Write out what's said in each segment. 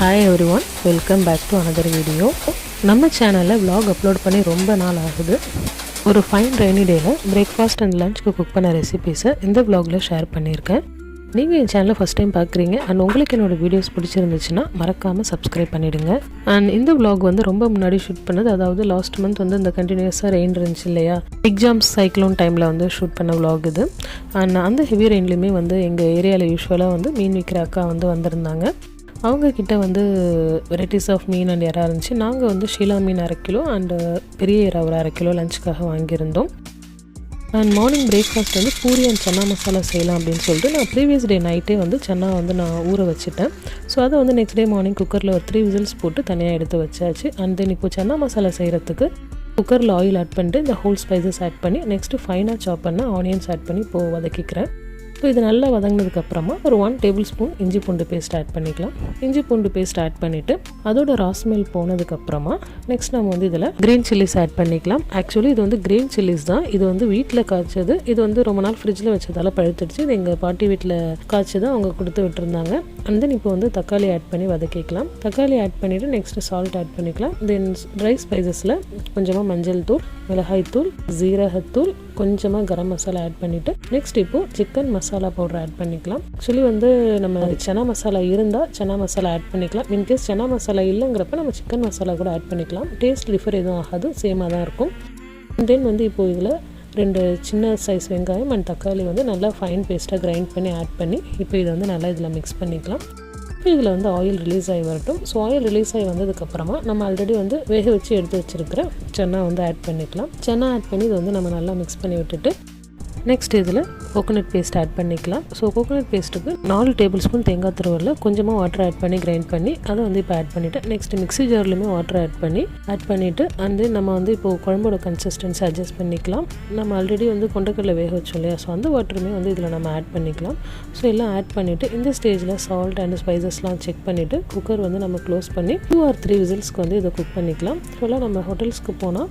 Hi everyone, welcome back to another video. நம்ம சேனலில் vlog upload பண்ணி ரொம்ப நாள் ஆகுது. ஒரு ஃபைன் ரெய்னி டேல பிரேக்ஃபாஸ்ட் அண்ட் லஞ்ச்க்கு குக் பண்ண ரெசிபீஸை இந்த vlogல ஷேர் பண்ணியிருக்கேன். நீங்கள் என் சேனலை ஃபஸ்ட் டைம் பார்க்குறீங்க அண்ட் உங்களுக்கு என்னோடய வீடியோஸ் பிடிச்சிருந்துச்சுன்னா மறக்காமல் சப்ஸ்கிரைப் பண்ணிவிடுங்க. அண்ட் இந்த vlog வந்து ரொம்ப முன்னாடி ஷூட் பண்ணது, அதாவது லாஸ்ட் மந்த் வந்து இந்த கண்டினியூஸாக ரெயின் இருந்துச்சு இல்லையா, எக்ஸாம்ஸ் சைக்ளோன் டைமில் வந்து ஷூட் பண்ண vlog இது. அண்ட் அந்த ஹெவி ரெயின்லேயுமே வந்து எங்கள் ஏரியாவில் யூஸ்வலாக வந்து மீன் விற்கிற அக்கா வந்து வந்திருந்தாங்க. அவங்கக்கிட்ட வந்து வெரைட்டிஸ் ஆஃப் மீன் அண்ட் இறா இருந்துச்சு. நாங்கள் வந்து ஷீலா மீன் 1/2 கிலோ அண்டு பெரிய இறா ஒரு 1/2 கிலோ லஞ்சுக்காக வாங்கியிருந்தோம். அண்ட் மார்னிங் பிரேக்ஃபாஸ்ட் வந்து பூரி அண்ட் சன்னா மசாலா செய்யலாம் அப்படின்னு சொல்லிட்டு நான் ப்ரீவியஸ் டே நைட்டே வந்து சன்னா வந்து நான் ஊற வச்சுட்டேன். ஸோ அதை வந்து நெக்ஸ்ட் டே மார்னிங் குக்கரில் ஒரு 3 விசில்ஸ் போட்டு தனியாக எடுத்து வச்சாச்சு. அண்ட் தென் இப்போ சன்னா மசாலா செய்கிறதுக்கு குக்கரில் ஆயில் ஆட் பண்ணிட்டு இந்த ஹோல் ஸ்பைசஸ் ஆட் பண்ணி நெக்ஸ்ட்டு ஃபைனாக சாப் பண்ண ஆனியன்ஸ் ஆட் பண்ணி இப்போது வதக்கிக்கிறேன். ஸோ இது நல்லா வதங்கினதுக்கப்புறமா ஒரு 1 டேபிள் ஸ்பூன் இஞ்சி பூண்டு பேஸ்ட் ஆட் பண்ணிக்கலாம். இஞ்சி பூண்டு பேஸ்ட் ஆட் பண்ணிவிட்டு அதோட ராஸ்மெல் போனதுக்கப்புறமா நெக்ஸ்ட் நம்ம வந்து இதில் க்ரீன் சில்லிஸ் ஆட் பண்ணிக்கலாம். ஆக்சுவலி இது வந்து க்ரீன் சில்லிஸ் தான், இது வந்து வீட்டில் காய்ச்சது. இது வந்து ரொம்ப நாள் ஃப்ரிட்ஜில் வச்சதால் பழுத்துடுச்சு. இது எங்கள் பாட்டி வீட்டில் காய்ச்சது அவங்க கொடுத்து விட்டுருந்தாங்க. அண்ட் தென் இப்போ வந்து தக்காளி ஆட் பண்ணி வதக்கிக்கலாம். தக்காளி ஆட் பண்ணிவிட்டு நெக்ஸ்ட்டு சால்ட் ஆட் பண்ணிக்கலாம். தென் ட்ரை ஸ்பைசஸில் கொஞ்சமாக மஞ்சள் தூள், மிளகாய் தூள், ஜீரகத்தூள், கொஞ்சமாக கரம் மசாலா ஆட் பண்ணிவிட்டு நெக்ஸ்ட் இப்போது சிக்கன் மசாலா பவுடர் ஆட் பண்ணிக்கலாம். ஆக்சுவலி வந்து நம்ம சன்னா மசாலா இருந்தால் சன்னா மசாலா ஆட் பண்ணிக்கலாம். இன்கேஸ் சன்னா மசாலா இல்லைங்கிறப்ப நம்ம சிக்கன் மசாலா கூட ஆட் பண்ணிக்கலாம். டேஸ்ட் டிஃபர் எதுவும் ஆகாது, சேமாக தான் இருக்கும். தென் வந்து இப்போது இதில் 2 சின்ன சைஸ் வெங்காயம் அண்ட் தக்காளி வந்து நல்லா ஃபைன் பேஸ்ட்டாக கிரைண்ட் பண்ணி ஆட் பண்ணி இப்போ இதை வந்து நல்லா இதில் மிக்ஸ் பண்ணிக்கலாம். இதில் வந்து ஆயில் ரிலீஸ் ஆகி வரட்டும். ஸோ ஆயில் ரிலீஸ் ஆகி வந்ததுக்கப்புறமா நம்ம ஆல்ரெடி வந்து வேக வச்சு எடுத்து வச்சுருக்கிற சன்னா வந்து ஆட் பண்ணிக்கலாம். சன்னா ஆட் பண்ணி இதை வந்து நம்ம நல்லா மிக்ஸ் பண்ணி விட்டுட்டு நெக்ஸ்ட் இதில் கோகோனட் பேஸ்ட் ஆட் பண்ணிக்கலாம். ஸோ கோகோனட் பேஸ்ட்டுக்கு 4 டேபிள் ஸ்பூன் தேங்காய் துருவலில் கொஞ்சமாக வாட்டர் ஆட் பண்ணி கிரைண்ட் பண்ணி அதை வந்து இப்போ ஆட் பண்ணிவிட்டு நெக்ஸ்ட் மிக்ஸி ஜார்லையுமே வாட்டர் ஆட் பண்ணிவிட்டு அண்டு நம்ம வந்து இப்போது குழம்போட கன்சிஸ்டன்சி அட்ஜஸ்ட் பண்ணிக்கலாம். நம்ம ஆல்ரெடி வந்து கொண்டக்கடலை வேக வச்சோம் இல்லையா, ஸோ அந்த வாட்டருமே வந்து இதில் நம்ம ஆட் பண்ணிக்கலாம். ஸோ எல்லாம் ஆட் பண்ணிவிட்டு இந்த ஸ்டேஜில் சால்ட் அண்ட் ஸ்பைசஸ்லாம் செக் பண்ணிவிட்டு குக்கர் வந்து நம்ம க்ளோஸ் பண்ணி 2 or 3 விசில்ஸ்க்கு வந்து இதை குக் பண்ணிக்கலாம். ஃபுல்லாக நம்ம ஹோட்டல்ஸ்க்கு போனால்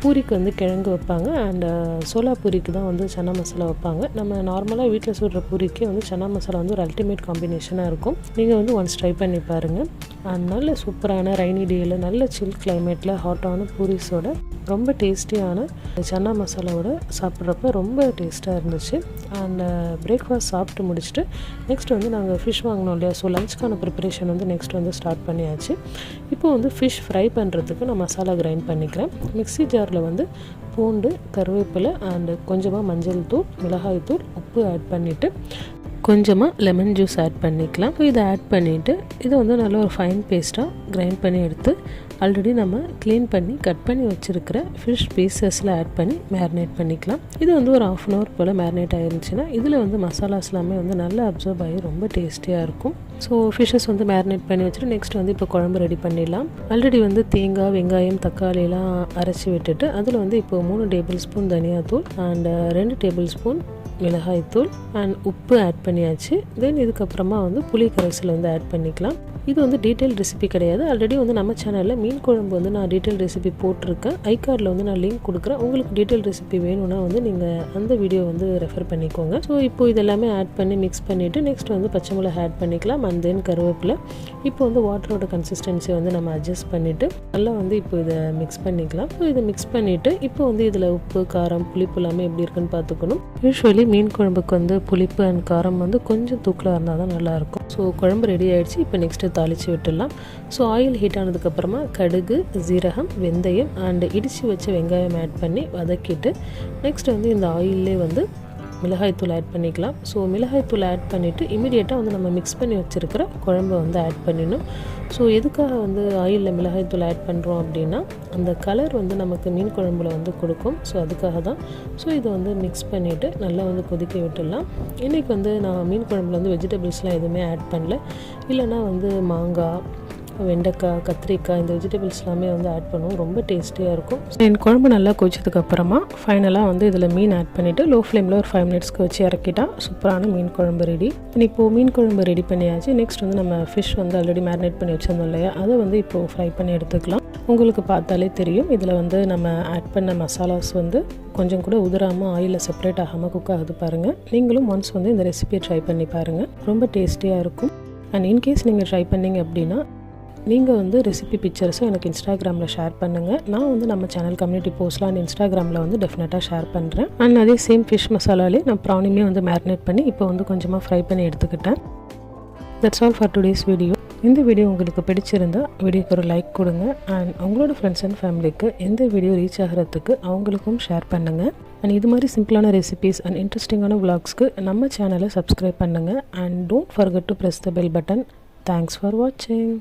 பூரிக்கு வந்து கிழங்கு வைப்பாங்க அண்ட் சோலா பூரிக்கு தான் வந்து சன்னா மசாலா வைப்பாங்க. நம்ம நார்மலாக வீட்டில் சுடுற பூரிக்கே வந்து சன்னா மசாலா வந்து ஒரு அல்டிமேட் காம்பினேஷனாக இருக்கும். நீங்கள் வந்து ஒன்ஸ் ட்ரை பண்ணி பாருங்கள். நல்ல சூப்பரான ரெய்னி டேயில் நல்ல சில் கிளைமேட்டில் ஹாட்டான பூரிஸோட ரொம்ப டேஸ்டியான சன்னா மசாலாவோட சாப்பிட்றப்ப ரொம்ப டேஸ்ட்டாக இருந்துச்சு. அண்ட் பிரேக்ஃபாஸ்ட் சாப்பிட்டு முடிச்சுட்டு நெக்ஸ்ட் வந்து நாங்கள் ஃபிஷ் வாங்கினோம் இல்லையா, ஸோ லஞ்சுக்கான ப்ரிப்பரேஷன் வந்து நெக்ஸ்ட் வந்து ஸ்டார்ட் பண்ணியாச்சு. இப்போ வந்து ஃபிஷ் ஃப்ரை பண்ணுறதுக்கு நான் மசாலா கிரைண்ட் பண்ணிக்கிறேன். மிக்ஸி ஜாரில் வந்து பூண்டு, கருவேப்பிலை அண்டு கொஞ்சமாக மஞ்சள் தூள், மிளகாய் தூள், உப்பு ஆட் பண்ணிவிட்டு கொஞ்சமாக லெமன் ஜூஸ் ஆட் பண்ணிக்கலாம். ஸோ இதை ஆட் பண்ணிவிட்டு இதை வந்து நல்ல ஒரு ஃபைன் பேஸ்ட்டாக கிரைண்ட் பண்ணி எடுத்து ஆல்ரெடி நம்ம க்ளீன் பண்ணி கட் பண்ணி வச்சுருக்கிற ஃபிஷ் பீசஸில் ஆட் பண்ணி மேரினேட் பண்ணிக்கலாம். இது வந்து ஒரு 1/2 hour போல் மேரினேட் ஆகிருந்துச்சுன்னா இதில் வந்து மசாலாஸ் எல்லாமே வந்து நல்லா அப்சர்வ் ஆகி ரொம்ப டேஸ்டியாக இருக்கும். ஸோ ஃபிஷ்ஷஸ் வந்து மேரினேட் பண்ணி வச்சுட்டு நெக்ஸ்ட் வந்து இப்போ குழம்பு ரெடி பண்ணிடலாம். ஆல்ரெடி வந்து தேங்காய், வெங்காயம், தக்காளிலாம் அரைச்சி விட்டுட்டு அதில் வந்து இப்போ 3 டேபிள் ஸ்பூன் தனியாத்தூள் அண்ட் 2 டேபிள் ஸ்பூன் மிளகாய் தூள் அண்ட் உப்பு ஆட் பண்ணியாச்சு. தென் இதுக்கப்புறமா வந்து புளி கரைசல் வந்து ஆட் பண்ணிக்கலாம். இது வந்து டீட்டெயில் ரெசிபி கிடையாது. ஆல்ரெடி வந்து நம்ம சேனலில் மீன் குழம்பு வந்து நான் டீட்டெயில் ரெசிபி போட்டிருக்கேன். ஐகார்டில் வந்து நான் லிங்க் கொடுக்குறேன். உங்களுக்கு டீட்டெயில் ரெசிபி வேணும்னா வந்து நீங்கள் அந்த வீடியோ வந்து ரெஃபர் பண்ணிக்கோங்க. ஸோ இப்போ இதெல்லாமே ஆட் பண்ணி மிக்ஸ் பண்ணிவிட்டு நெக்ஸ்ட் வந்து பச்சை மிளகாய் ஆட் பண்ணிக்கலாம் அண்ட் தென் கருவேப்பிலை. இப்போ வந்து வாட்டரோட கன்சிஸ்டன்சி வந்து நம்ம அட்ஜஸ்ட் பண்ணிவிட்டு நல்லா வந்து இப்போ இதை மிக்ஸ் பண்ணிக்கலாம். ஸோ இதை மிக்ஸ் பண்ணிவிட்டு இப்போ வந்து இதில் உப்பு, காரம், புளிப்பு எல்லாமே எப்படி இருக்குன்னு பார்த்துக்கணும். யூஸ்வலி மீன் குழம்புக்கு வந்து புளிப்பு அண்ட் காரம் வந்து கொஞ்சம் தூக்கலாக இருந்தால் தான் நல்லாயிருக்கும். ஸோ குழம்பு ரெடி ஆகிடுச்சு. இப்போ நெக்ஸ்ட்டு தாளித்து விட்டுடலாம். ஸோ ஆயில் ஹீட் ஆனதுக்கப்புறமா கடுகு, ஜீரகம், வெந்தயம் அண்ட் இடித்து வச்ச வெங்காயம் ஆட் பண்ணி வதக்கிட்டு நெக்ஸ்ட் வந்து இந்த ஆயிலே வந்து மிளகாய்த்தூள் ஆட் பண்ணிக்கலாம். ஸோ மிளகாய்த்தூள் ஆட் பண்ணிவிட்டு இமீடியட்டாக வந்து நம்ம மிக்ஸ் பண்ணி வச்சுருக்கிற குழம்பை வந்து ஆட் பண்ணிடணும். ஸோ எதுக்காக வந்து ஆயிலில் மிளகாய்த்தூள் ஆட் பண்ணுறோம் அப்படின்னா அந்த கலர் வந்து நமக்கு மீன் குழம்புல வந்து கொடுக்கும். ஸோ அதுக்காக தான். ஸோ இதை வந்து மிக்ஸ் பண்ணிவிட்டு நல்லா வந்து கொதிக்க விட்டுடலாம். இன்றைக்கி வந்து நான் மீன் குழம்புல வந்து வெஜிடபிள்ஸ்லாம் எதுவுமே ஆட் பண்ணல. இல்லைனா வந்து மாங்காய், வெண்டைக்காய், கத்திரிக்காய் இந்த வெஜிடபிள்ஸ் எல்லாமே வந்து ஆட் பண்ணுவோம். ரொம்ப டேஸ்டியாக இருக்கும். என் குழம்பு நல்லா கொதிச்சதுக்கப்புறமா ஃபைனலாக வந்து இதில் மீன் ஆட் பண்ணிவிட்டு லோ ஃப்ளேமில் ஒரு 5 மினிட்ஸ்க்கு வச்சு இறக்கிட்டா சூப்பரான மீன் குழம்பு ரெடி. இப்போது மீன் குழம்பு ரெடி பண்ணியாச்சு. நெக்ஸ்ட் வந்து நம்ம ஃபிஷ் வந்து ஆல்ரெடி மேரினேட் பண்ணி வச்சிருந்தோம் இல்லையா, அதை வந்து இப்போது ஃப்ரை பண்ணி எடுத்துக்கலாம். உங்களுக்கு பார்த்தாலே தெரியும் இதில் வந்து நம்ம ஆட் பண்ண மசாலாஸ் வந்து கொஞ்சம் கூட உதிராமல் ஆயிலில் செப்பரேட் ஆகாமல் குக் ஆகுது பாருங்கள். நீங்களும் ஒன்ஸ் வந்து இந்த ரெசிபியை ட்ரை பண்ணி பாருங்கள். ரொம்ப டேஸ்டியாக இருக்கும். அண்ட் இன்கேஸ் நீங்கள் ட்ரை பண்ணிங்க அப்படின்னா நீங்கள் வந்து ரெசிபி பிக்சர்ஸை எனக்கு இன்ஸ்டாகிராமில் ஷேர் பண்ணுங்கள். நான் வந்து நம்ம சேனல் கம்யூனிட்டி போஸ்ட்லாம் அண்ட் இன்ஸ்டாகிராமில் வந்து டெஃபினட்டாக ஷேர் பண்ணுறேன். அண்ட் அதே சேம் ஃபிஷ் மசாலாலே நான் ப்ரானுமே வந்து மேரினேட் பண்ணி இப்போ வந்து கொஞ்சமாக ஃப்ரை பண்ணி எடுத்துக்கிட்டேன். That's all for today's video. இந்த வீடியோ உங்களுக்கு பிடிச்சிருந்தால் வீடியோக்கு ஒரு லைக் கொடுங்க. அண்ட் உங்களோட ஃப்ரெண்ட்ஸ் அண்ட் ஃபேமிலிக்கு இந்த வீடியோ ரீச் ஆகிறதுக்கு அவங்களுக்கும் ஷேர் பண்ணுங்கள். அண்ட் இது மாதிரி சிம்பிளான ரெசிபீஸ் அண்ட் இன்ட்ரெஸ்டிங்கான vlogsக்கு நம்ம சேனலை சப்ஸ்கிரைப் பண்ணுங்கள். And don't forget to press the bell button. Thanks for வாட்சிங்.